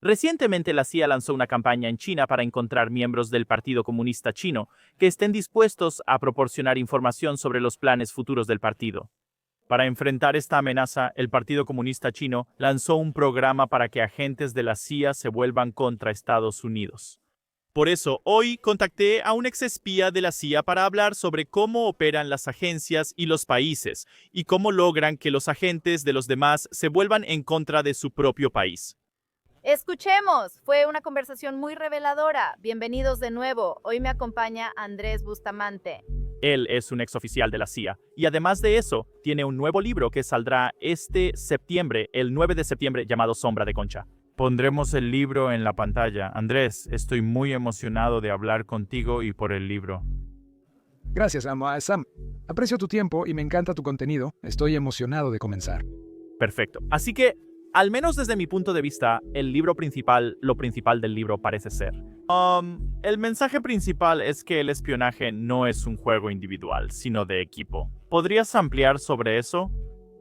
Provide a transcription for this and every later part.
Recientemente la CIA lanzó una campaña en China para encontrar miembros del Partido Comunista Chino que estén dispuestos a proporcionar información sobre los planes futuros del partido. Para enfrentar esta amenaza, el Partido Comunista Chino lanzó un programa para que agentes de la CIA se vuelvan contra Estados Unidos. Por eso, hoy contacté a un exespía de la CIA para hablar sobre cómo operan las agencias y los países, y cómo logran que los agentes de los demás se vuelvan en contra de su propio país. Escuchemos, fue una conversación muy reveladora. Bienvenidos de nuevo. Hoy me acompaña Andrés Bustamante. Él es un exoficial de la CIA, y además de eso, tiene un nuevo libro que saldrá este septiembre, el 9 de septiembre, llamado Sombra de Concha. Pondremos el libro en la pantalla. Andrés, estoy muy emocionado de hablar contigo y por el libro. Gracias, Sam. Aprecio tu tiempo y me encanta tu contenido. Estoy emocionado de comenzar. Perfecto. Así que, al menos desde mi punto de vista, el libro principal, lo principal del libro parece ser. El mensaje principal es que el espionaje no es un juego individual, sino de equipo. ¿Podrías ampliar sobre eso?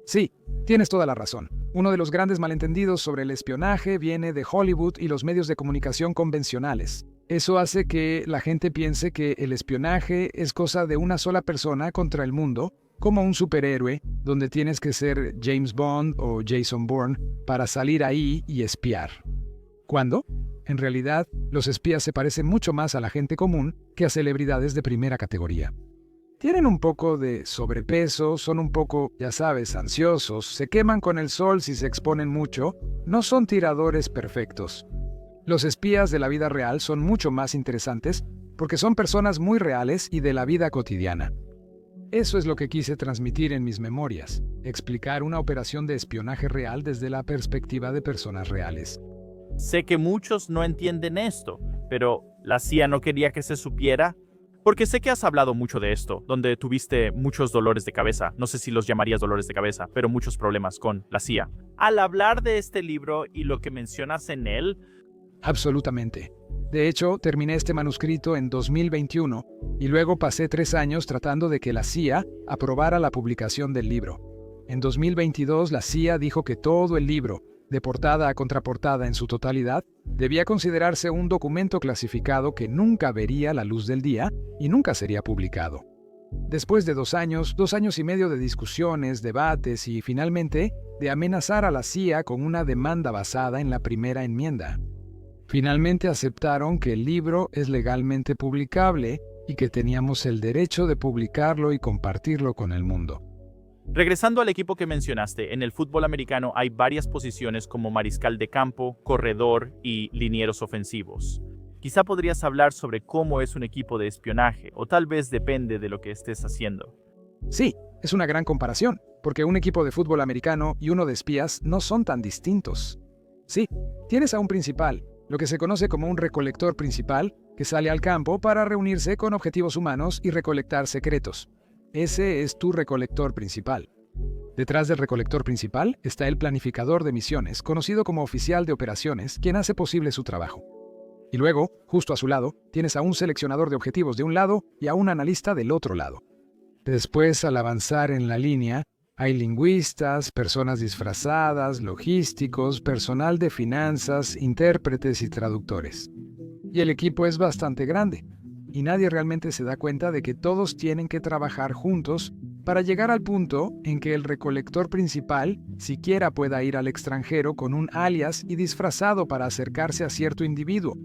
Sí, tienes toda la razón. Uno de los grandes malentendidos sobre el espionaje viene de Hollywood y los medios de comunicación convencionales. Eso hace que la gente piense que el espionaje es cosa de una sola persona contra el mundo, como un superhéroe, donde tienes que ser James Bond o Jason Bourne para salir ahí y espiar. ¿Cuándo? En realidad, los espías se parecen mucho más a la gente común que a celebridades de primera categoría. Tienen un poco de sobrepeso, son un poco, ya sabes, ansiosos, se queman con el sol si se exponen mucho, no son tiradores perfectos. Los espías de la vida real son mucho más interesantes porque son personas muy reales y de la vida cotidiana. Eso es lo que quise transmitir en mis memorias, explicar una operación de espionaje real desde la perspectiva de personas reales. Sé que muchos no entienden esto, pero ¿la CIA no quería que se supiera? Porque sé que has hablado mucho de esto, donde tuviste muchos dolores de cabeza, no sé si los llamarías dolores de cabeza, pero muchos problemas con la CIA. Al hablar de este libro y lo que mencionas en él... Absolutamente. De hecho, terminé este manuscrito en 2021 y luego pasé 3 años tratando de que la CIA aprobara la publicación del libro. En 2022, la CIA dijo que todo el libro, de portada a contraportada en su totalidad, debía considerarse un documento clasificado que nunca vería la luz del día y nunca sería publicado. Después de 2 años y medio de discusiones, debates y, finalmente, de amenazar a la CIA con una demanda basada en la primera enmienda. Finalmente aceptaron que el libro es legalmente publicable y que teníamos el derecho de publicarlo y compartirlo con el mundo. Regresando al equipo que mencionaste, en el fútbol americano hay varias posiciones como mariscal de campo, corredor y linieros ofensivos. Quizá podrías hablar sobre cómo es un equipo de espionaje, o tal vez depende de lo que estés haciendo. Sí, es una gran comparación, porque un equipo de fútbol americano y uno de espías no son tan distintos. Sí, tienes a un principal, lo que se conoce como un recolector principal, que sale al campo para reunirse con objetivos humanos y recolectar secretos. Ese es tu recolector principal. Detrás del recolector principal está el planificador de misiones, conocido como oficial de operaciones, quien hace posible su trabajo. Y luego, justo a su lado, tienes a un seleccionador de objetivos de un lado y a un analista del otro lado. Después, al avanzar en la línea, hay lingüistas, personas disfrazadas, logísticos, personal de finanzas, intérpretes y traductores. Y el equipo es bastante grande, y nadie realmente se da cuenta de que todos tienen que trabajar juntos para llegar al punto en que el recolector principal siquiera pueda ir al extranjero con un alias y disfrazado para acercarse a cierto individuo.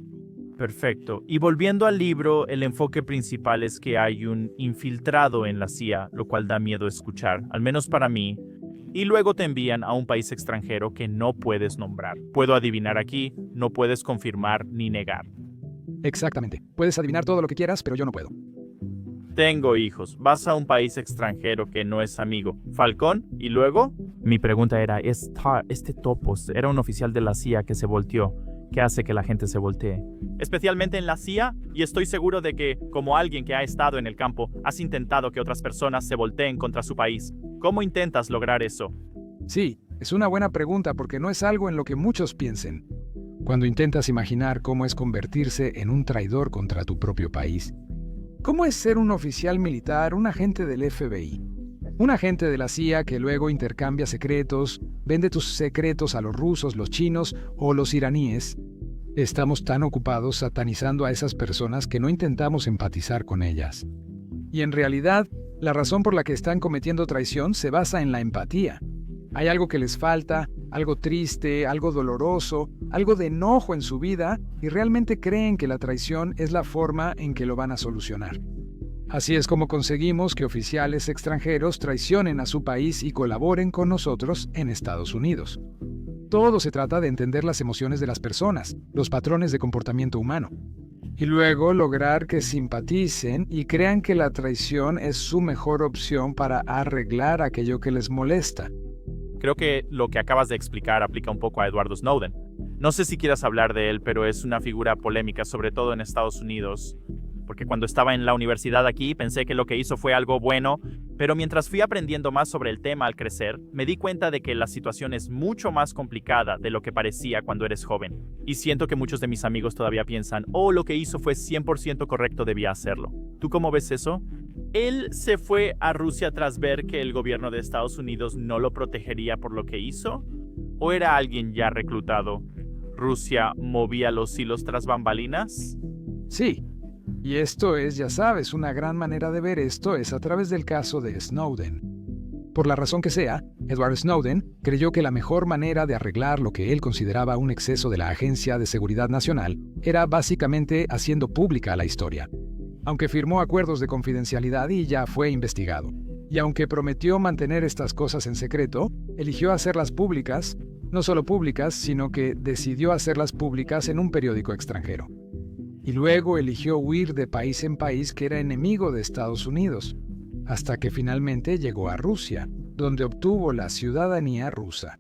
Perfecto. Y volviendo al libro, el enfoque principal es que hay un infiltrado en la CIA, lo cual da miedo escuchar, al menos para mí. Y luego te envían a un país extranjero que no puedes nombrar. Puedo adivinar aquí, no puedes confirmar ni negar. Exactamente. Puedes adivinar todo lo que quieras, pero yo no puedo. Tengo hijos. Vas a un país extranjero que no es amigo. ¿Falcón? ¿Y luego? Mi pregunta era, ¿este Topos era un oficial de la CIA que se volteó? ¿Qué hace que la gente se voltee? Especialmente en la CIA, y estoy seguro de que, como alguien que ha estado en el campo, has intentado que otras personas se volteen contra su país. ¿Cómo intentas lograr eso? Sí, es una buena pregunta porque no es algo en lo que muchos piensen. Cuando intentas imaginar cómo es convertirse en un traidor contra tu propio país. ¿Cómo es ser un oficial militar, un agente del FBI? Un agente de la CIA que luego intercambia secretos, vende tus secretos a los rusos, los chinos o los iraníes, Estamos tan ocupados satanizando a esas personas que no intentamos empatizar con ellas. Y en realidad, la razón por la que están cometiendo traición se basa en la empatía. Hay algo que les falta, algo triste, algo doloroso, algo de enojo en su vida y realmente creen que la traición es la forma en que lo van a solucionar. Así es como conseguimos que oficiales extranjeros traicionen a su país y colaboren con nosotros en Estados Unidos. Todo se trata de entender las emociones de las personas, los patrones de comportamiento humano, y luego lograr que simpaticen y crean que la traición es su mejor opción para arreglar aquello que les molesta. Creo que lo que acabas de explicar aplica un poco a Edward Snowden. No sé si quieras hablar de él, pero es una figura polémica, sobre todo en Estados Unidos. Porque cuando estaba en la universidad aquí pensé que lo que hizo fue algo bueno, pero mientras fui aprendiendo más sobre el tema al crecer, me di cuenta de que la situación es mucho más complicada de lo que parecía cuando eres joven. Y siento que muchos de mis amigos todavía piensan, lo que hizo fue 100% correcto, debía hacerlo. ¿Tú cómo ves eso? ¿Él se fue a Rusia tras ver que el gobierno de Estados Unidos no lo protegería por lo que hizo? ¿O era alguien ya reclutado? ¿Rusia movía los hilos tras bambalinas? Sí. Y esto es, ya sabes, una gran manera de ver esto es a través del caso de Snowden. Por la razón que sea, Edward Snowden creyó que la mejor manera de arreglar lo que él consideraba un exceso de la Agencia de Seguridad Nacional era básicamente haciendo pública la historia. Aunque firmó acuerdos de confidencialidad y ya fue investigado. Y aunque prometió mantener estas cosas en secreto, eligió hacerlas públicas, no solo públicas, sino que decidió hacerlas públicas en un periódico extranjero. Y luego eligió huir de país en país que era enemigo de Estados Unidos, hasta que finalmente llegó a Rusia, donde obtuvo la ciudadanía rusa.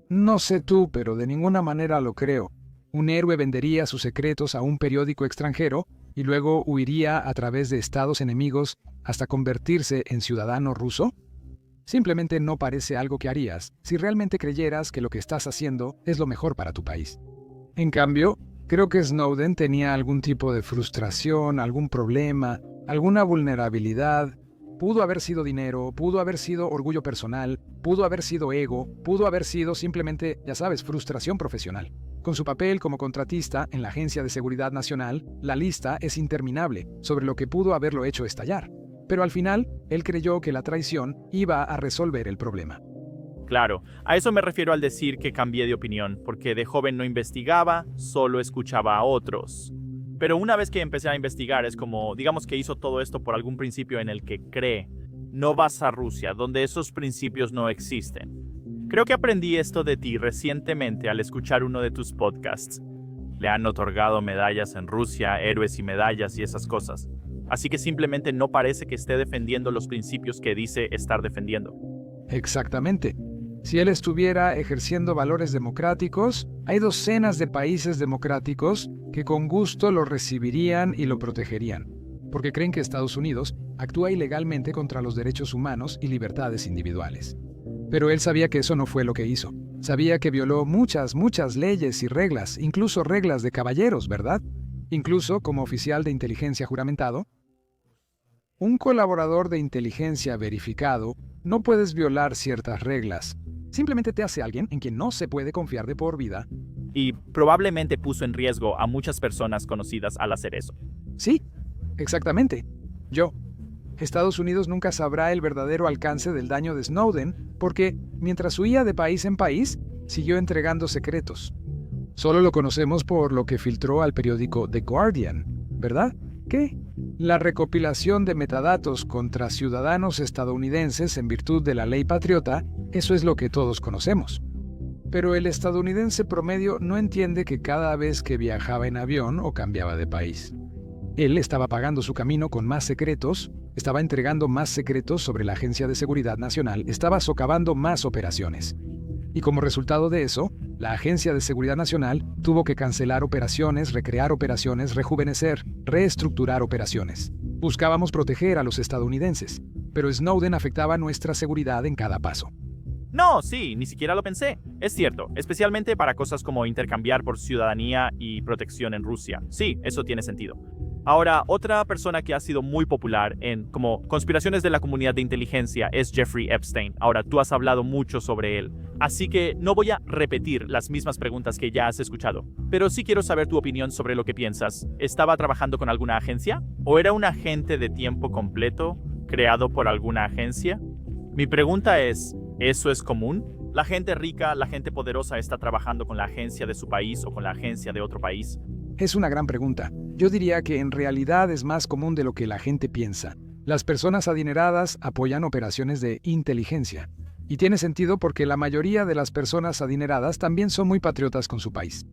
No sé tú, pero de ninguna manera lo creo. ¿Un héroe vendería sus secretos a un periódico extranjero y luego huiría a través de estados enemigos hasta convertirse en ciudadano ruso? Simplemente no parece algo que harías si realmente creyeras que lo que estás haciendo es lo mejor para tu país. En cambio, creo que Snowden tenía algún tipo de frustración, algún problema, alguna vulnerabilidad. Pudo haber sido dinero, pudo haber sido orgullo personal, pudo haber sido ego, pudo haber sido simplemente, ya sabes, frustración profesional. Con su papel como contratista en la Agencia de Seguridad Nacional, la lista es interminable sobre lo que pudo haberlo hecho estallar. Pero al final, él creyó que la traición iba a resolver el problema. Claro, a eso me refiero al decir que cambié de opinión, porque de joven no investigaba, solo escuchaba a otros. Pero una vez que empecé a investigar es como, digamos que hizo todo esto por algún principio en el que cree. No vas a Rusia, donde esos principios no existen. Creo que aprendí esto de ti recientemente al escuchar uno de tus podcasts. Le han otorgado medallas en Rusia, héroes y medallas y esas cosas. Así que simplemente no parece que esté defendiendo los principios que dice estar defendiendo. Exactamente. Si él estuviera ejerciendo valores democráticos, hay docenas de países democráticos que con gusto lo recibirían y lo protegerían, porque creen que Estados Unidos actúa ilegalmente contra los derechos humanos y libertades individuales. Pero él sabía que eso no fue lo que hizo. Sabía que violó muchas leyes y reglas, incluso reglas de caballeros, ¿verdad? Incluso como oficial de inteligencia juramentado. Un colaborador de inteligencia verificado no puedes violar ciertas reglas. Simplemente te hace alguien en quien no se puede confiar de por vida. Y probablemente puso en riesgo a muchas personas conocidas al hacer eso. Sí, exactamente. Estados Unidos nunca sabrá el verdadero alcance del daño de Snowden porque, mientras huía de país en país, siguió entregando secretos. Solo lo conocemos por lo que filtró al periódico The Guardian, ¿verdad? ¿Qué? La recopilación de metadatos contra ciudadanos estadounidenses en virtud de la ley patriota, eso es lo que todos conocemos. Pero el estadounidense promedio no entiende que cada vez que viajaba en avión o cambiaba de país, él estaba pagando su camino con más secretos, estaba entregando más secretos sobre la Agencia de Seguridad Nacional, estaba socavando más operaciones. Y como resultado de eso, la Agencia de Seguridad Nacional tuvo que cancelar operaciones, recrear operaciones, rejuvenecer, reestructurar operaciones. Buscábamos proteger a los estadounidenses, pero Snowden afectaba nuestra seguridad en cada paso. No, sí, ni siquiera lo pensé. Es cierto, especialmente para cosas como intercambiar por ciudadanía y protección en Rusia. Sí, eso tiene sentido. Ahora, otra persona que ha sido muy popular en como conspiraciones de la comunidad de inteligencia es Jeffrey Epstein. Ahora, tú has hablado mucho sobre él, así que no voy a repetir las mismas preguntas que ya has escuchado, pero sí quiero saber tu opinión sobre lo que piensas. ¿Estaba trabajando con alguna agencia? ¿O era un agente de tiempo completo creado por alguna agencia? Mi pregunta es, ¿eso es común? ¿La gente rica, la gente poderosa está trabajando con la agencia de su país o con la agencia de otro país? Es una gran pregunta. Yo diría que en realidad es más común de lo que la gente piensa. Las personas adineradas apoyan operaciones de inteligencia. Y tiene sentido porque la mayoría de las personas adineradas también son muy patriotas con su país.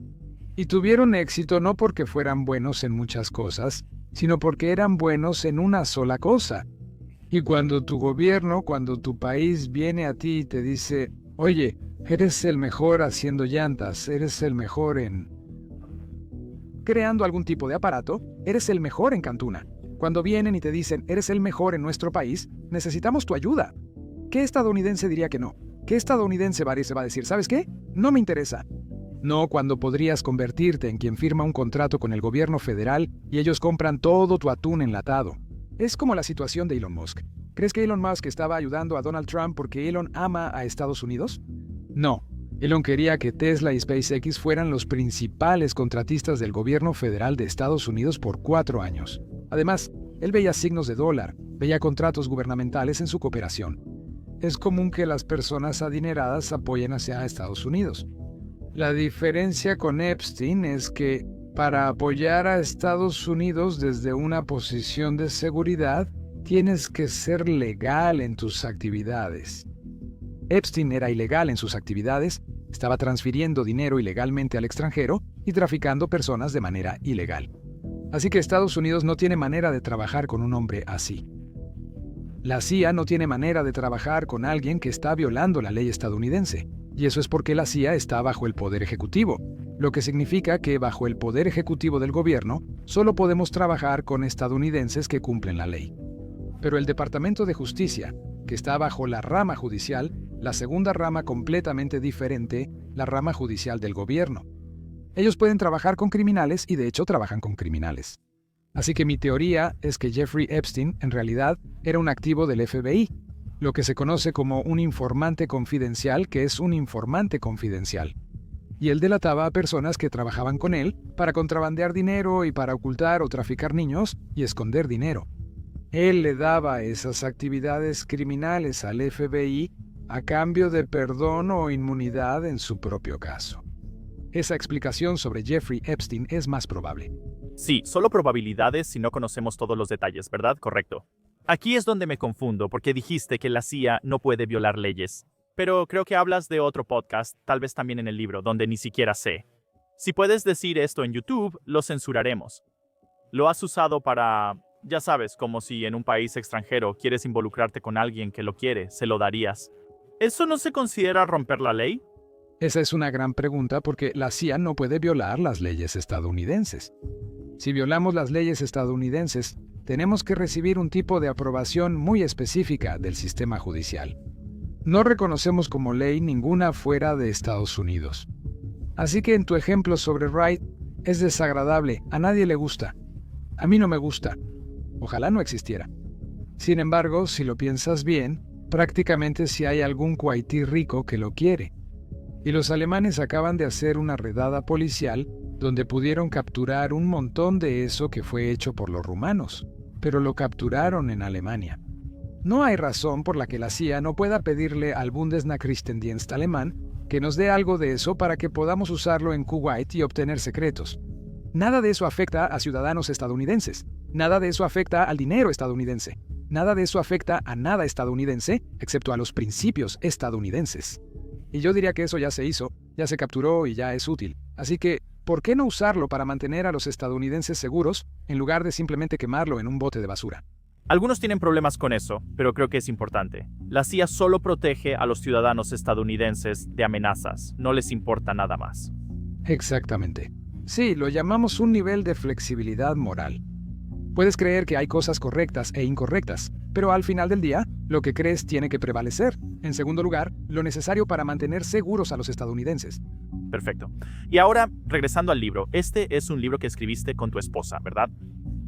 Y tuvieron éxito no porque fueran buenos en muchas cosas, sino porque eran buenos en una sola cosa. Y cuando tu gobierno, cuando tu país viene a ti y te dice, oye, eres el mejor haciendo llantas, eres el mejor en creando algún tipo de aparato, eres el mejor en Cantuna. Cuando vienen y te dicen, eres el mejor en nuestro país, necesitamos tu ayuda. ¿Qué estadounidense diría que no? ¿Qué estadounidense se va a decir, ¿sabes qué? No me interesa. No cuando podrías convertirte en quien firma un contrato con el gobierno federal y ellos compran todo tu atún enlatado. Es como la situación de Elon Musk. ¿Crees que Elon Musk estaba ayudando a Donald Trump porque Elon ama a Estados Unidos? No. Elon quería que Tesla y SpaceX fueran los principales contratistas del gobierno federal de Estados Unidos por 4 años. Además, él veía signos de dólar, veía contratos gubernamentales en su cooperación. Es común que las personas adineradas apoyen hacia Estados Unidos. La diferencia con Epstein es que, para apoyar a Estados Unidos desde una posición de seguridad, tienes que ser legal en tus actividades. Epstein era ilegal en sus actividades, estaba transfiriendo dinero ilegalmente al extranjero y traficando personas de manera ilegal. Así que Estados Unidos no tiene manera de trabajar con un hombre así. La CIA no tiene manera de trabajar con alguien que está violando la ley estadounidense, y eso es porque la CIA está bajo el poder ejecutivo, lo que significa que bajo el poder ejecutivo del gobierno solo podemos trabajar con estadounidenses que cumplen la ley. Pero el Departamento de Justicia, que está bajo la rama judicial, la segunda rama completamente diferente, la rama judicial del gobierno. Ellos pueden trabajar con criminales y de hecho trabajan con criminales. Así que mi teoría es que Jeffrey Epstein en realidad era un activo del FBI, lo que se conoce como un informante confidencial, que es un informante confidencial. Y él delataba a personas que trabajaban con él para contrabandear dinero y para ocultar o traficar niños y esconder dinero. Él le daba esas actividades criminales al FBI a cambio de perdón o inmunidad en su propio caso. Esa explicación sobre Jeffrey Epstein es más probable. Sí, solo probabilidades si no conocemos todos los detalles, ¿verdad? Correcto. Aquí es donde me confundo, porque dijiste que la CIA no puede violar leyes. Pero creo que hablas de otro podcast, tal vez también en el libro, donde ni siquiera sé. Si puedes decir esto en YouTube, lo censuraremos. Lo has usado para, ya sabes, como si en un país extranjero quieres involucrarte con alguien que lo quiere, se lo darías. ¿Eso no se considera romper la ley? Esa es una gran pregunta porque la CIA no puede violar las leyes estadounidenses. Si violamos las leyes estadounidenses, tenemos que recibir un tipo de aprobación muy específica del sistema judicial. No reconocemos como ley ninguna fuera de Estados Unidos. Así que en tu ejemplo sobre Wright, es desagradable, a nadie le gusta. A mí no me gusta. Ojalá no existiera. Sin embargo, si lo piensas bien, prácticamente si hay algún cuaití rico que lo quiere. Y los alemanes acaban de hacer una redada policial donde pudieron capturar un montón de eso que fue hecho por los rumanos, pero lo capturaron en Alemania. No hay razón por la que la CIA no pueda pedirle al Bundesnachrichtendienst alemán que nos dé algo de eso para que podamos usarlo en Kuwait y obtener secretos. Nada de eso afecta a ciudadanos estadounidenses. Nada de eso afecta al dinero estadounidense. Nada de eso afecta a nada estadounidense, excepto a los principios estadounidenses. Y yo diría que eso ya se hizo, ya se capturó y ya es útil. Así que, ¿por qué no usarlo para mantener a los estadounidenses seguros en lugar de simplemente quemarlo en un bote de basura? Algunos tienen problemas con eso, pero creo que es importante. La CIA solo protege a los ciudadanos estadounidenses de amenazas, no les importa nada más. Exactamente. Sí, lo llamamos un nivel de flexibilidad moral. Puedes creer que hay cosas correctas e incorrectas, pero al final del día, lo que crees tiene que prevalecer. En segundo lugar, lo necesario para mantener seguros a los estadounidenses. Perfecto. Y ahora, regresando al libro, este es un libro que escribiste con tu esposa, ¿verdad?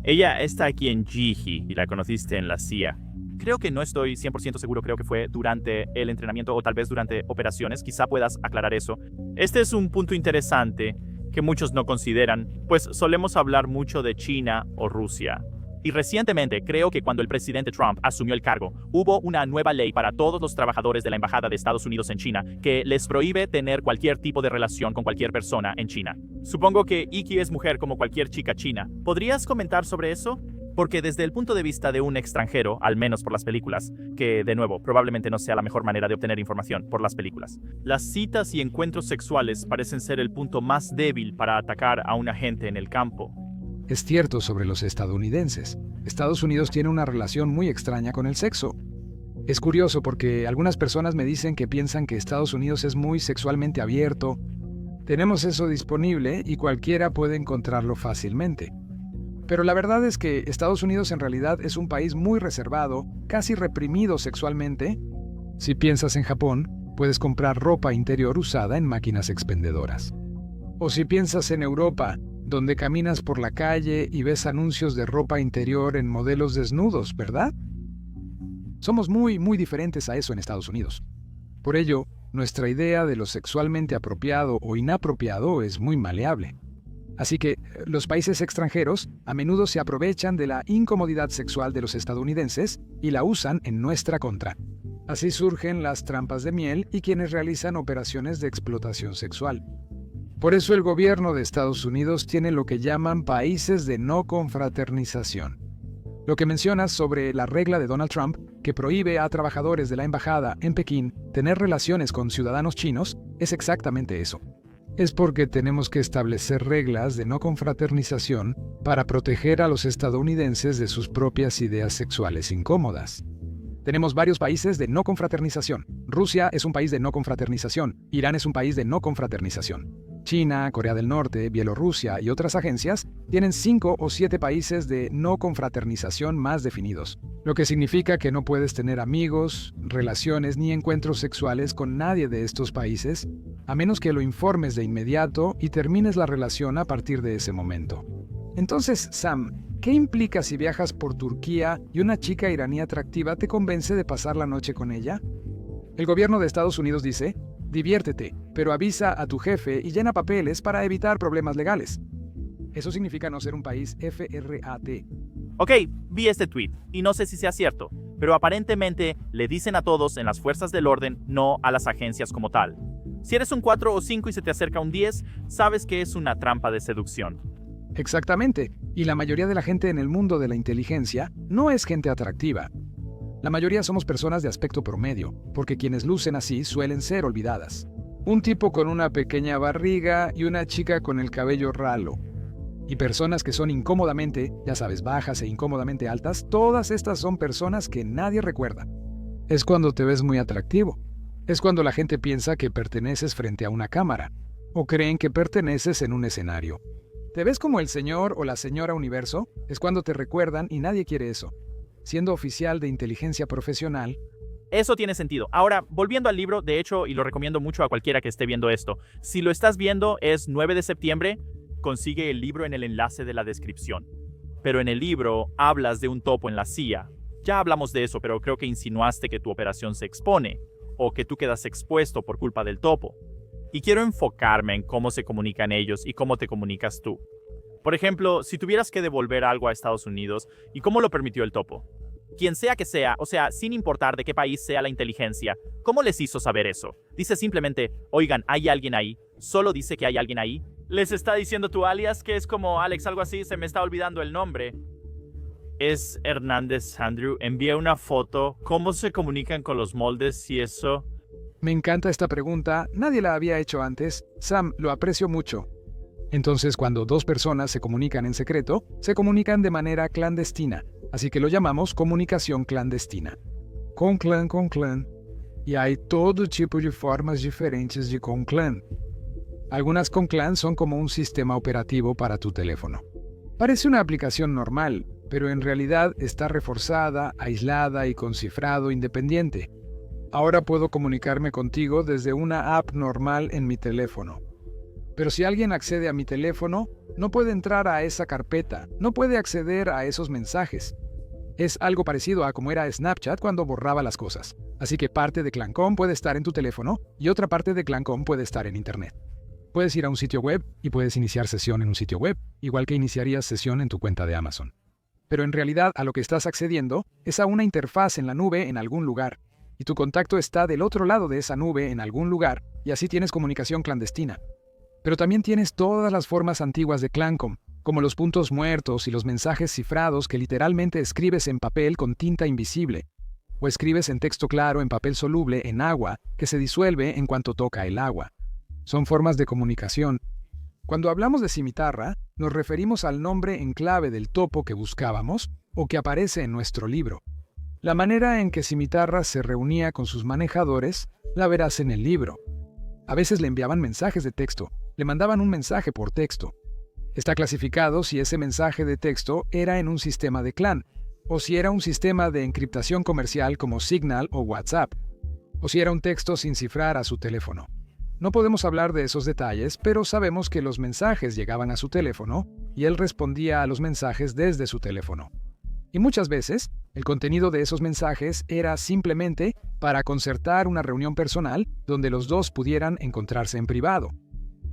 Ella está aquí en Jihi y la conociste en la CIA. Creo que no estoy 100% seguro, creo que fue durante el entrenamiento o tal vez durante operaciones, quizá puedas aclarar eso. Este es un punto interesante que muchos no consideran, pues solemos hablar mucho de China o Rusia. Y recientemente, creo que cuando el presidente Trump asumió el cargo, hubo una nueva ley para todos los trabajadores de la Embajada de Estados Unidos en China que les prohíbe tener cualquier tipo de relación con cualquier persona en China. Supongo que Iki es mujer como cualquier chica china. ¿Podrías comentar sobre eso? Porque desde el punto de vista de un extranjero, al menos por las películas, que de nuevo probablemente no sea la mejor manera de obtener información por las películas, las citas y encuentros sexuales parecen ser el punto más débil para atacar a un agente en el campo. Es cierto sobre los estadounidenses. Estados Unidos tiene una relación muy extraña con el sexo. Es curioso porque algunas personas me dicen que piensan que Estados Unidos es muy sexualmente abierto. Tenemos eso disponible y cualquiera puede encontrarlo fácilmente. Pero la verdad es que Estados Unidos en realidad es un país muy reservado, casi reprimido sexualmente. Si piensas en Japón, puedes comprar ropa interior usada en máquinas expendedoras. O si piensas en Europa, donde caminas por la calle y ves anuncios de ropa interior en modelos desnudos, ¿verdad? Somos muy diferentes a eso en Estados Unidos. Por ello, nuestra idea de lo sexualmente apropiado o inapropiado es muy maleable. Así que los países extranjeros a menudo se aprovechan de la incomodidad sexual de los estadounidenses y la usan en nuestra contra. Así surgen las trampas de miel y quienes realizan operaciones de explotación sexual. Por eso el gobierno de Estados Unidos tiene lo que llaman países de no confraternización. Lo que mencionas sobre la regla de Donald Trump, que prohíbe a trabajadores de la embajada en Pekín tener relaciones con ciudadanos chinos, es exactamente eso. Es porque tenemos que establecer reglas de no confraternización para proteger a los estadounidenses de sus propias ideas sexuales incómodas. Tenemos varios países de no confraternización. Rusia es un país de no confraternización. Irán es un país de no confraternización. China, Corea del Norte, Bielorrusia y otras agencias tienen 5 o 7 países de no confraternización más definidos, lo que significa que no puedes tener amigos, relaciones ni encuentros sexuales con nadie de estos países, a menos que lo informes de inmediato y termines la relación a partir de ese momento. Entonces, Sam, ¿qué implica si viajas por Turquía y una chica iraní atractiva te convence de pasar la noche con ella? El gobierno de Estados Unidos dice: diviértete, pero avisa a tu jefe y llena papeles para evitar problemas legales. Eso significa no ser un país FRAT. Ok, vi este tweet y no sé si sea cierto, pero aparentemente le dicen a todos en las fuerzas del orden, no a las agencias como tal. Si eres un 4 o 5 y se te acerca un 10, sabes que es una trampa de seducción. Exactamente, y la mayoría de la gente en el mundo de la inteligencia no es gente atractiva. La mayoría somos personas de aspecto promedio, porque quienes lucen así suelen ser olvidadas. Un tipo con una pequeña barriga y una chica con el cabello ralo. Y personas que son incómodamente, ya sabes, bajas e incómodamente altas, todas estas son personas que nadie recuerda. Es cuando te ves muy atractivo. Es cuando la gente piensa que perteneces frente a una cámara, o creen que perteneces en un escenario. ¿Te ves como el señor o la señora universo? Es cuando te recuerdan y nadie quiere eso. Siendo oficial de inteligencia profesional. Eso tiene sentido. Ahora, volviendo al libro, de hecho, y lo recomiendo mucho a cualquiera que esté viendo esto, si lo estás viendo, es 9 de septiembre, consigue el libro en el enlace de la descripción. Pero en el libro hablas de un topo en la CIA. Ya hablamos de eso, pero creo que insinuaste que tu operación se expone, o que tú quedas expuesto por culpa del topo. Y quiero enfocarme en cómo se comunican ellos y cómo te comunicas tú. Por ejemplo, si tuvieras que devolver algo a Estados Unidos, ¿y cómo lo permitió el topo? Quien sea que sea, o sea, sin importar de qué país sea la inteligencia, ¿cómo les hizo saber eso? Dice simplemente, oigan, ¿hay alguien ahí? ¿Solo dice que hay alguien ahí? ¿Les está diciendo tu alias, que es como Alex, algo así? Se me está olvidando el nombre. Es Hernández Andrew. Envía una foto. ¿Cómo se comunican con los moldes y eso? Me encanta esta pregunta. Nadie la había hecho antes. Sam, lo aprecio mucho. Entonces, cuando 2 personas se comunican en secreto, se comunican de manera clandestina, así que lo llamamos comunicación clandestina. Com clan. E hay todo tipo de formas diferentes de com clan. Algunas com clan son como un sistema operativo para tu teléfono. Parece una aplicación normal, pero en realidad está reforzada, aislada y con cifrado independiente. Ahora puedo comunicarme contigo desde una app normal en mi teléfono. Pero si alguien accede a mi teléfono, no puede entrar a esa carpeta, no puede acceder a esos mensajes. Es algo parecido a como era Snapchat cuando borraba las cosas. Así que parte de ClanCom puede estar en tu teléfono y otra parte de ClanCom puede estar en Internet. Puedes ir a un sitio web y puedes iniciar sesión en un sitio web, igual que iniciarías sesión en tu cuenta de Amazon. Pero en realidad a lo que estás accediendo es a una interfaz en la nube en algún lugar, y tu contacto está del otro lado de esa nube en algún lugar, y así tienes comunicación clandestina. Pero también tienes todas las formas antiguas de ClanCom, como los puntos muertos y los mensajes cifrados que literalmente escribes en papel con tinta invisible, o escribes en texto claro en papel soluble en agua que se disuelve en cuanto toca el agua. Son formas de comunicación. Cuando hablamos de cimitarra, nos referimos al nombre en clave del topo que buscábamos o que aparece en nuestro libro. La manera en que Cimitarra se reunía con sus manejadores la verás en el libro. A veces le enviaban mensajes de texto, le mandaban un mensaje por texto. Está clasificado si ese mensaje de texto era en un sistema de clan, o si era un sistema de encriptación comercial como Signal o WhatsApp, o si era un texto sin cifrar a su teléfono. No podemos hablar de esos detalles, pero sabemos que los mensajes llegaban a su teléfono y él respondía a los mensajes desde su teléfono. Y muchas veces, el contenido de esos mensajes era simplemente para concertar una reunión personal donde los dos pudieran encontrarse en privado.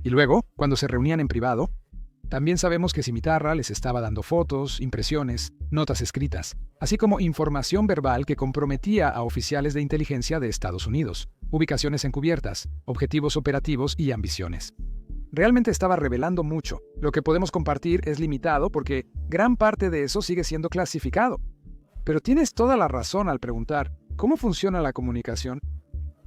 Y luego, cuando se reunían en privado, también sabemos que Cimitarra les estaba dando fotos, impresiones, notas escritas, así como información verbal que comprometía a oficiales de inteligencia de Estados Unidos, ubicaciones encubiertas, objetivos operativos y ambiciones. Realmente estaba revelando mucho. Lo que podemos compartir es limitado porque gran parte de eso sigue siendo clasificado. Pero tienes toda la razón al preguntar, ¿cómo funciona la comunicación?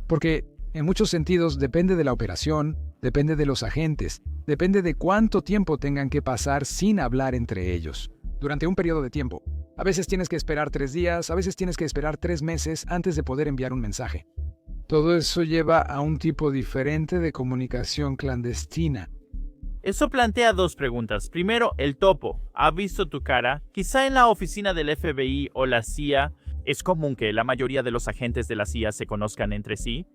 Porque, en muchos sentidos, depende de la operación, depende de los agentes, depende de cuánto tiempo tengan que pasar sin hablar entre ellos, durante un periodo de tiempo. A veces tienes que esperar 3 días, a veces tienes que esperar 3 meses antes de poder enviar un mensaje. Todo eso lleva a un tipo diferente de comunicación clandestina. Eso plantea 2 preguntas. Primero, el topo. ¿Ha visto tu cara? Quizá en la oficina del FBI o la CIA, ¿es común que la mayoría de los agentes de la CIA se conozcan entre sí?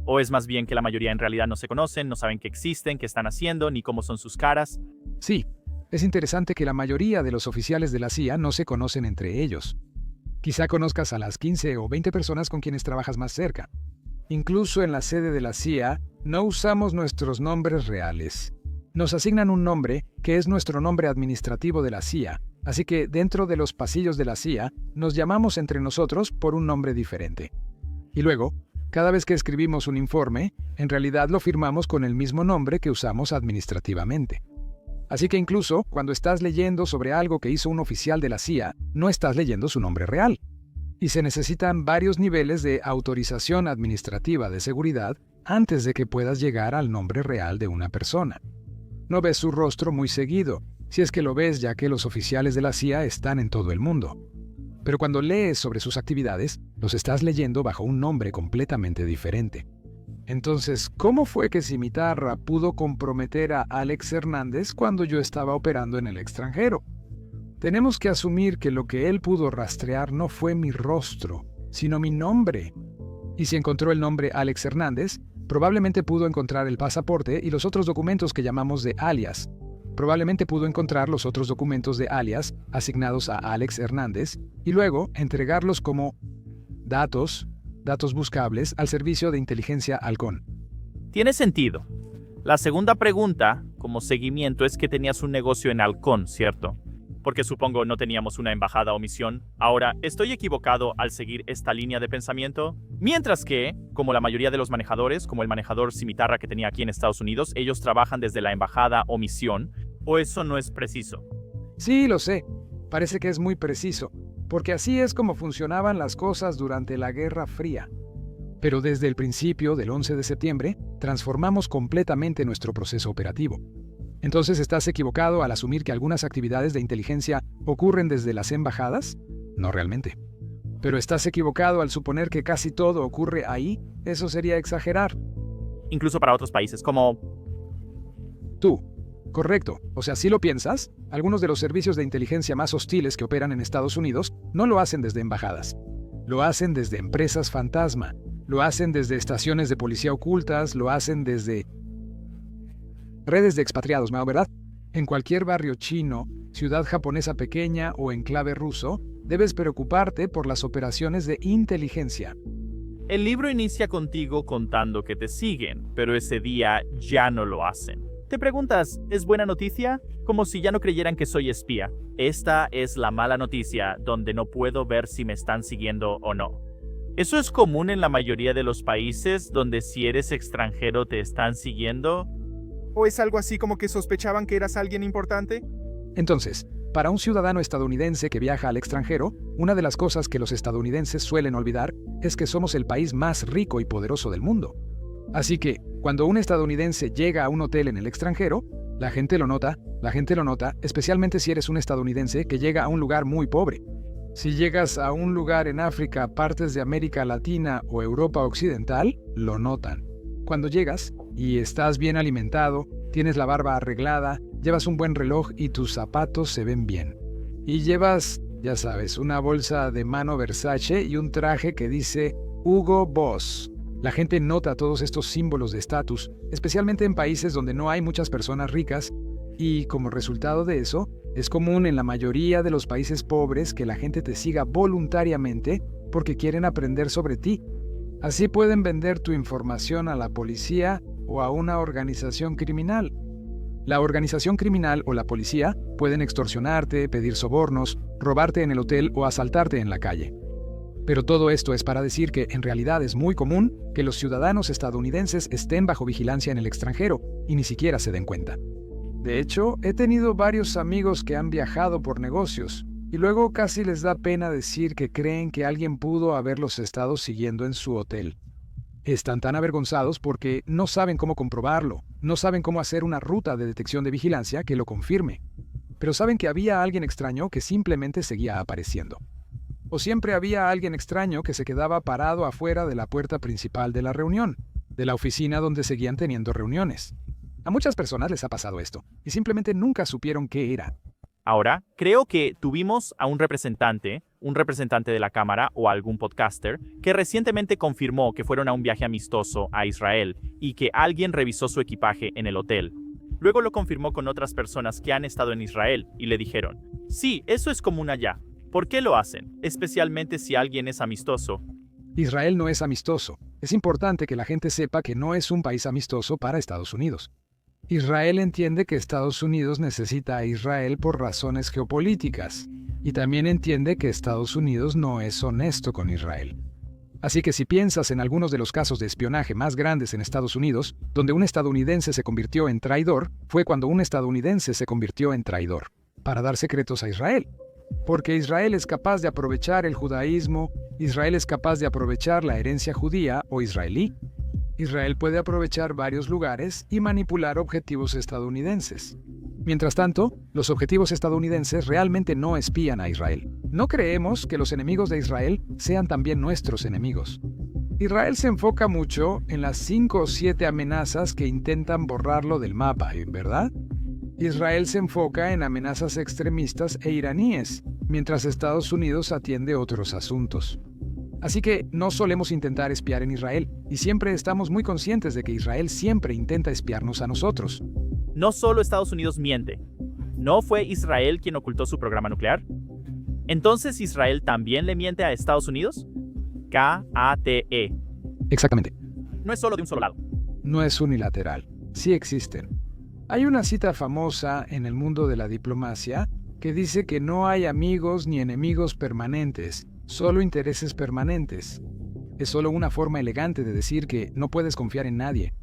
¿O es más bien que la mayoría en realidad no se conocen, no saben que existen, qué están haciendo, ni cómo son sus caras? Sí, es interesante que la mayoría de los oficiales de la CIA no se conocen entre ellos. Quizá conozcas a las 15 o 20 personas con quienes trabajas más cerca. Incluso en la sede de la CIA, no usamos nuestros nombres reales. Nos asignan un nombre que es nuestro nombre administrativo de la CIA, así que dentro de los pasillos de la CIA nos llamamos entre nosotros por un nombre diferente. Y luego, cada vez que escribimos un informe, en realidad lo firmamos con el mismo nombre que usamos administrativamente. Así que incluso cuando estás leyendo sobre algo que hizo un oficial de la CIA, no estás leyendo su nombre real. Y se necesitan varios niveles de autorización administrativa de seguridad antes de que puedas llegar al nombre real de una persona. No ves su rostro muy seguido, si es que lo ves ya que los oficiales de la CIA están en todo el mundo. Pero cuando lees sobre sus actividades, los estás leyendo bajo un nombre completamente diferente. Entonces, ¿cómo fue que Cimitarra pudo comprometer a Alex Hernández cuando yo estaba operando en el extranjero? Tenemos que asumir que lo que él pudo rastrear no fue mi rostro, sino mi nombre. Y si encontró el nombre Alex Hernández, probablemente pudo encontrar el pasaporte y los otros documentos que llamamos de alias. Probablemente pudo encontrar los otros documentos de alias asignados a Alex Hernández y luego entregarlos como datos buscables al servicio de inteligencia Halcón. Tiene sentido. La segunda pregunta, como seguimiento, es que tenías un negocio en Halcón, ¿cierto? Porque supongo no teníamos una embajada o misión. Ahora, ¿estoy equivocado al seguir esta línea de pensamiento? Mientras que, como la mayoría de los manejadores, como el manejador Cimitarra que tenía aquí en Estados Unidos, ellos trabajan desde la embajada o misión, ¿o eso no es preciso? Sí, lo sé. Parece que es muy preciso, porque así es como funcionaban las cosas durante la Guerra Fría. Pero desde el principio del 11 de septiembre, transformamos completamente nuestro proceso operativo. Entonces, ¿estás equivocado al asumir que algunas actividades de inteligencia ocurren desde las embajadas? No realmente. Pero ¿estás equivocado al suponer que casi todo ocurre ahí? Eso sería exagerar. Incluso para otros países, como... Tú. Correcto. O sea, si lo piensas, algunos de los servicios de inteligencia más hostiles que operan en Estados Unidos no lo hacen desde embajadas. Lo hacen desde empresas fantasma. Lo hacen desde estaciones de policía ocultas. Lo hacen desde... Redes de expatriados, Mao, ¿verdad? En cualquier barrio chino, ciudad japonesa pequeña o enclave ruso, debes preocuparte por las operaciones de inteligencia. El libro inicia contigo contando que te siguen, pero ese día ya no lo hacen. Te preguntas, ¿es buena noticia? Como si ya no creyeran que soy espía. Esta es la mala noticia, donde no puedo ver si me están siguiendo o no. ¿Eso es común en la mayoría de los países donde si eres extranjero te están siguiendo? ¿O es algo así como que sospechaban que eras alguien importante? Entonces, para un ciudadano estadounidense que viaja al extranjero, una de las cosas que los estadounidenses suelen olvidar es que somos el país más rico y poderoso del mundo. Así que, cuando un estadounidense llega a un hotel en el extranjero, la gente lo nota, especialmente si eres un estadounidense que llega a un lugar muy pobre. Si llegas a un lugar en África, partes de América Latina o Europa Occidental, lo notan. Cuando llegas y estás bien alimentado, tienes la barba arreglada, llevas un buen reloj y tus zapatos se ven bien. Y llevas, ya sabes, una bolsa de mano Versace y un traje que dice Hugo Boss. La gente nota todos estos símbolos de estatus, especialmente en países donde no hay muchas personas ricas, y como resultado de eso, es común en la mayoría de los países pobres que la gente te siga voluntariamente porque quieren aprender sobre ti. Así pueden vender tu información a la policía o a una organización criminal. La organización criminal o la policía pueden extorsionarte, pedir sobornos, robarte en el hotel o asaltarte en la calle. Pero todo esto es para decir que en realidad es muy común que los ciudadanos estadounidenses estén bajo vigilancia en el extranjero y ni siquiera se den cuenta. De hecho, he tenido varios amigos que han viajado por negocios y luego casi les da pena decir que creen que alguien pudo haberlos estado siguiendo en su hotel. Están tan avergonzados porque no saben cómo comprobarlo, no saben cómo hacer una ruta de detección de vigilancia que lo confirme. Pero saben que había alguien extraño que simplemente seguía apareciendo. O siempre había alguien extraño que se quedaba parado afuera de la puerta principal de la reunión, de la oficina donde seguían teniendo reuniones. A muchas personas les ha pasado esto, y simplemente nunca supieron qué era. Ahora, creo que tuvimos a un representante de la Cámara o algún podcaster, que recientemente confirmó que fueron a un viaje amistoso a Israel y que alguien revisó su equipaje en el hotel. Luego lo confirmó con otras personas que han estado en Israel y le dijeron, sí, eso es común allá. ¿Por qué lo hacen? Especialmente si alguien es amistoso. Israel no es amistoso. Es importante que la gente sepa que no es un país amistoso para Estados Unidos. Israel entiende que Estados Unidos necesita a Israel por razones geopolíticas, y también entiende que Estados Unidos no es honesto con Israel. Así que si piensas en algunos de los casos de espionaje más grandes en Estados Unidos, donde un estadounidense se convirtió en traidor, fue cuando un estadounidense se convirtió en traidor, para dar secretos a Israel. Porque Israel es capaz de aprovechar el judaísmo, Israel es capaz de aprovechar la herencia judía o israelí. Israel puede aprovechar varios lugares y manipular objetivos estadounidenses. Mientras tanto, los objetivos estadounidenses realmente no espían a Israel. No creemos que los enemigos de Israel sean también nuestros enemigos. Israel se enfoca mucho en las 5 o 7 amenazas que intentan borrarlo del mapa, ¿verdad? Israel se enfoca en amenazas extremistas e iraníes, mientras Estados Unidos atiende otros asuntos. Así que no solemos intentar espiar en Israel, y siempre estamos muy conscientes de que Israel siempre intenta espiarnos a nosotros. No solo Estados Unidos miente. ¿No fue Israel quien ocultó su programa nuclear? ¿Entonces Israel también le miente a Estados Unidos? K-A-T-E. Exactamente. No es solo de un solo lado. No es unilateral. Sí existen. Hay una cita famosa en el mundo de la diplomacia que dice que no hay amigos ni enemigos permanentes, solo intereses permanentes. Es solo una forma elegante de decir que no puedes confiar en nadie.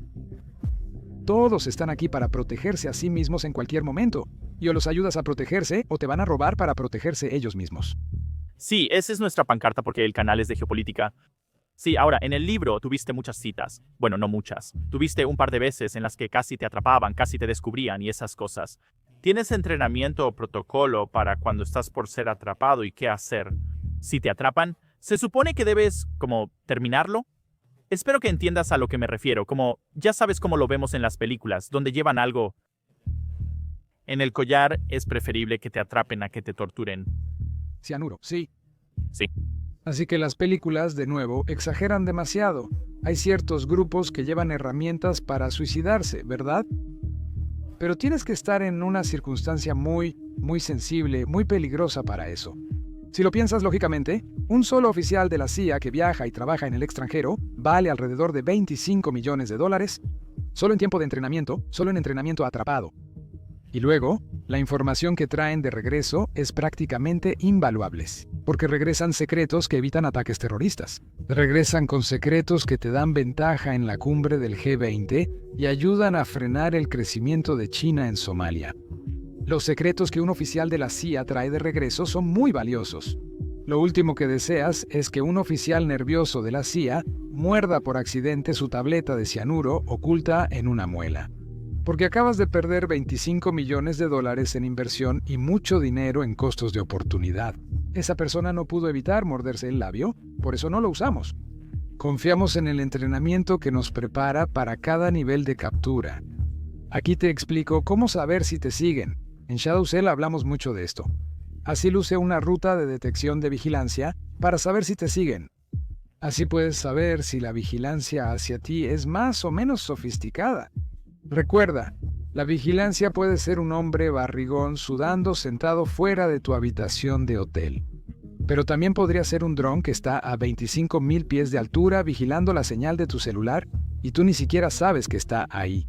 Todos están aquí para protegerse a sí mismos en cualquier momento, y o los ayudas a protegerse o te van a robar para protegerse ellos mismos. Sí, esa es nuestra pancarta porque el canal es de geopolítica. Sí, ahora, en el libro tuviste muchas citas. Bueno, no muchas. Tuviste un par de veces en las que casi te atrapaban, casi te descubrían y esas cosas. ¿Tienes entrenamiento o protocolo para cuando estás por ser atrapado y qué hacer? Si te atrapan, ¿se supone que debes, terminarlo? Espero que entiendas a lo que me refiero, ya sabes cómo lo vemos en las películas, donde llevan algo. En el collar es preferible que te atrapen a que te torturen. Cianuro, sí. Sí. Así que las películas, de nuevo, exageran demasiado. Hay ciertos grupos que llevan herramientas para suicidarse, ¿verdad? pero tienes que estar en una circunstancia muy sensible, muy peligrosa para eso. Si lo piensas lógicamente, un solo oficial de la CIA que viaja y trabaja en el extranjero vale alrededor de $25 millones, solo en tiempo de entrenamiento, solo en entrenamiento atrapado. Y luego, la información que traen de regreso es prácticamente invaluable, porque regresan secretos que evitan ataques terroristas. Regresan con secretos que te dan ventaja en la cumbre del G20 y ayudan a frenar el crecimiento de China en Somalia. Los secretos que un oficial de la CIA trae de regreso son muy valiosos. Lo último que deseas es que un oficial nervioso de la CIA muerda por accidente su tableta de cianuro oculta en una muela. Porque acabas de perder $25 millones en inversión y mucho dinero en costos de oportunidad. Esa persona no pudo evitar morderse el labio, por eso no lo usamos. Confiamos en el entrenamiento que nos prepara para cada nivel de captura. Aquí te explico cómo saber si te siguen. En ShadowCell hablamos mucho de esto. Así luce una ruta de detección de vigilancia para saber si te siguen. Así puedes saber si la vigilancia hacia ti es más o menos sofisticada. Recuerda, la vigilancia puede ser un hombre barrigón sudando sentado fuera de tu habitación de hotel. Pero también podría ser un dron que está a 25,000 pies de altura vigilando la señal de tu celular y tú ni siquiera sabes que está ahí.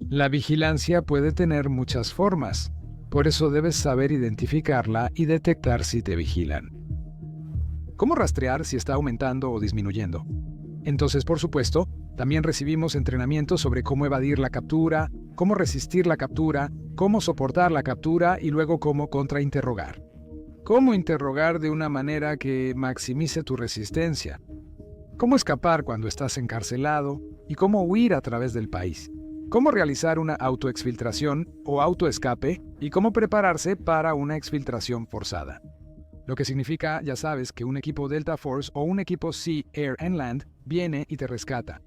La vigilancia puede tener muchas formas, por eso debes saber identificarla y detectar si te vigilan. ¿Cómo rastrear si está aumentando o disminuyendo? Entonces, por supuesto, también recibimos entrenamiento sobre cómo evadir la captura, cómo resistir la captura, cómo soportar la captura y luego cómo contrainterrogar. Cómo interrogar de una manera que maximice tu resistencia. Cómo escapar cuando estás encarcelado y cómo huir a través del país. Cómo realizar una autoexfiltración o autoescape y cómo prepararse para una exfiltración forzada. Lo que significa, ya sabes, que un equipo Delta Force o un equipo Sea, Air and Land viene y te rescata.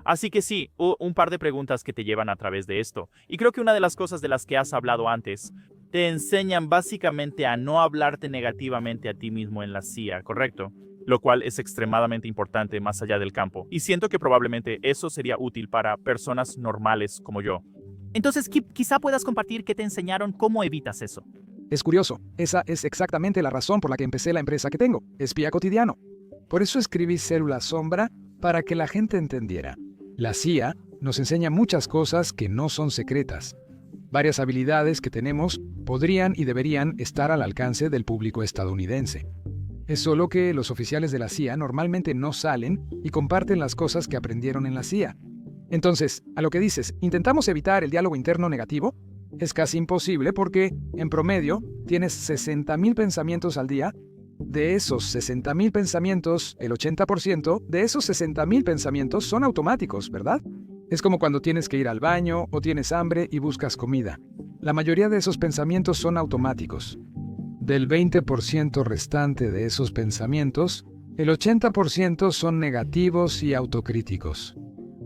Así que sí, un par de preguntas que te llevan a través de esto. Y creo que una de las cosas de las que has hablado antes, te enseñan básicamente a no hablarte negativamente a ti mismo en la CIA, ¿correcto? Lo cual es extremadamente importante más allá del campo. Y siento que probablemente eso sería útil para personas normales como yo. Entonces, quizá puedas compartir qué te enseñaron, cómo evitas eso. Es curioso, esa es exactamente la razón por la que empecé la empresa que tengo, Espía Cotidiano. Por eso escribí Célula Sombra, para que la gente entendiera. La CIA nos enseña muchas cosas que no son secretas. Varias habilidades que tenemos podrían y deberían estar al alcance del público estadounidense. Es solo que los oficiales de la CIA normalmente no salen y comparten las cosas que aprendieron en la CIA. Entonces, a lo que dices, ¿intentamos evitar el diálogo interno negativo? Es casi imposible porque, en promedio, tienes 60,000 pensamientos al día. De esos 60,000 pensamientos, el 80% de esos 60,000 pensamientos son automáticos, ¿verdad? Es como cuando tienes que ir al baño o tienes hambre y buscas comida. La mayoría de esos pensamientos son automáticos. Del 20% restante de esos pensamientos, el 80% son negativos y autocríticos.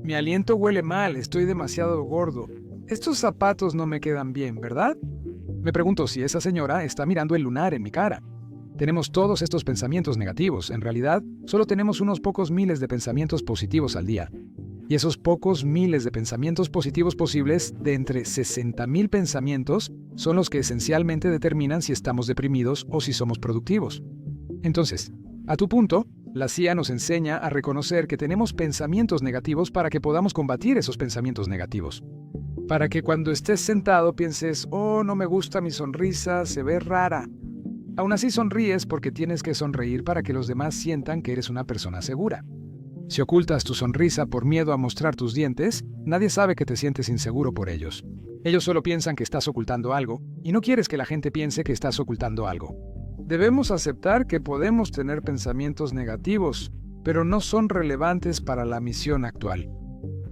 Mi aliento huele mal, estoy demasiado gordo. Estos zapatos no me quedan bien, ¿verdad? Me pregunto si esa señora está mirando el lunar en mi cara. Tenemos todos estos pensamientos negativos. En realidad, solo tenemos unos pocos miles de pensamientos positivos al día. Y esos pocos miles de pensamientos positivos posibles, de entre 60,000 pensamientos, son los que esencialmente determinan si estamos deprimidos o si somos productivos. Entonces, a tu punto, la CIA nos enseña a reconocer que tenemos pensamientos negativos para que podamos combatir esos pensamientos negativos. Para que cuando estés sentado pienses, oh, no me gusta mi sonrisa, se ve rara. Aún así sonríes porque tienes que sonreír para que los demás sientan que eres una persona segura. Si ocultas tu sonrisa por miedo a mostrar tus dientes, nadie sabe que te sientes inseguro por ellos. Ellos solo piensan que estás ocultando algo, y no quieres que la gente piense que estás ocultando algo. Debemos aceptar que podemos tener pensamientos negativos, pero no son relevantes para la misión actual.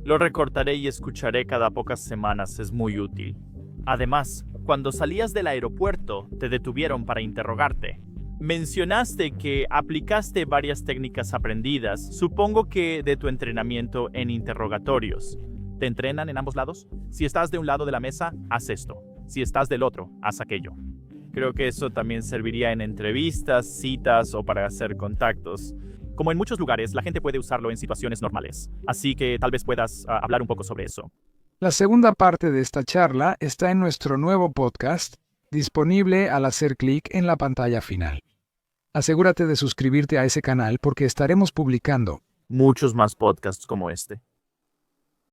Lo recortaré y escucharé cada pocas semanas, es muy útil. Además, cuando salías del aeropuerto, te detuvieron para interrogarte. Mencionaste que aplicaste varias técnicas aprendidas, supongo que de tu entrenamiento en interrogatorios. ¿Te entrenan en ambos lados? Si estás de un lado de la mesa, haz esto. Si estás del otro, haz aquello. Creo que eso también serviría en entrevistas, citas o para hacer contactos. Como en muchos lugares, la gente puede usarlo en situaciones normales. Así que tal vez puedas hablar un poco sobre eso. La segunda parte de esta charla está en nuestro nuevo podcast, disponible al hacer clic en la pantalla final. Asegúrate de suscribirte a ese canal porque estaremos publicando Muchos más podcasts como este.